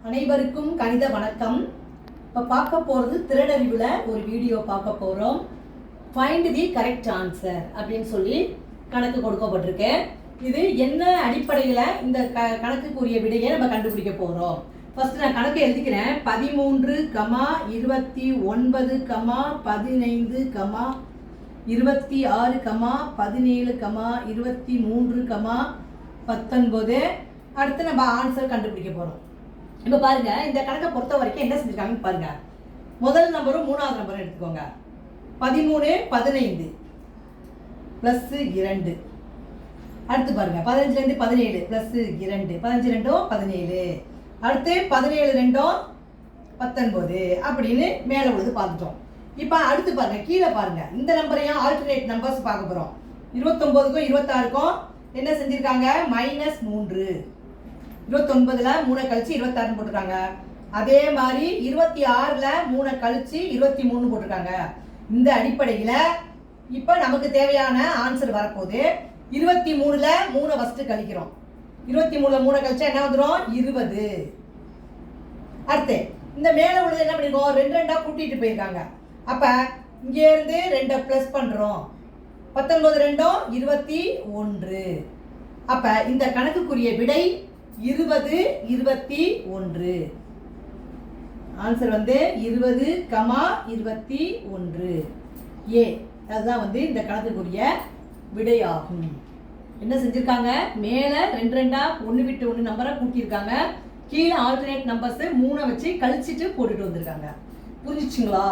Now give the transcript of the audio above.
அனைவருக்கும் கணித வணக்கம். இப்போ பார்க்க போகிறது திறனறிவில் ஒரு வீடியோ பார்க்க போகிறோம். ஃபைண்ட் தி கரெக்ட் ஆன்சர் அப்படின்னு சொல்லி கணக்கு கொடுக்கப்பட்டிருக்கு. இது என்ன அடிப்படையில் இந்த கணக்குக்குரிய விடையை நம்ம கண்டுபிடிக்க போகிறோம். ஃபர்ஸ்ட் நான் கணக்கு எழுதிக்கிறேன். 13, 29, 15, 26, 17, 23, 19. அடுத்து நம்ம ஆன்சர் கண்டுபிடிக்க போகிறோம். இப்போ பாருங்க, இந்த கணக்கை பொறுத்த வரைக்கும் என்ன செஞ்சிருக்காங்கன்னு பாருங்க. முதல் நம்பரும் மூணாவது நம்பரும் எடுத்துக்கோங்க. 13, 15 + 2. அடுத்து பாருங்க 15 17 + 2, 15 2 17. அடுத்து 17 2 19 அப்படின்னு மேலே உள்ளது பார்த்துட்டோம். இப்போ அடுத்து பாருங்க, கீழே பாருங்க, இந்த நம்பரையும் ஆல்டர்னேட் நம்பர்ஸ் பார்க்க போகிறோம். 29க்கும் 26க்கும் என்ன செஞ்சிருக்காங்க? -3. 29ல் 3 கழிச்சு 26 போட்டிருக்காங்க. அதே மாதிரி 26ல் 3 கழிச்சு 23 போட்டிருக்காங்க. இந்த அடிப்படையில் இப்போ நமக்கு தேவையான ஆன்சர் வரப்போகுது. 23ல் 3 ஃபர்ஸ்ட் கழிக்கிறோம். 23ல் 3 கழிச்சா என்ன வந்துடும்? 20. அடுத்து இந்த மேலே உள்ளது என்ன பண்ணிருக்கோம்? 2 2 கூட்டிட்டு போயிருக்காங்க. அப்போ இங்கேருந்து 2 ப்ளஸ் பண்ணுறோம். 19 2 21. அப்போ இந்த கணக்குக்குரிய விடை 20, 21. ஆன்சர் வந்து 20, 21 ஏ. அதுதான் வந்து இந்த கணக்குக்குரிய விடையாகும். என்ன செஞ்சிருக்காங்க? மேலே 2 2 1 விட்டு 1 நம்பரை கூட்டியிருக்காங்க. கீழே ஆல்டர்னேட் நம்பர்ஸ் 3 வச்சு கழிச்சிட்டு போட்டுட்டு வந்திருக்காங்க. புரிஞ்சிச்சுங்களா?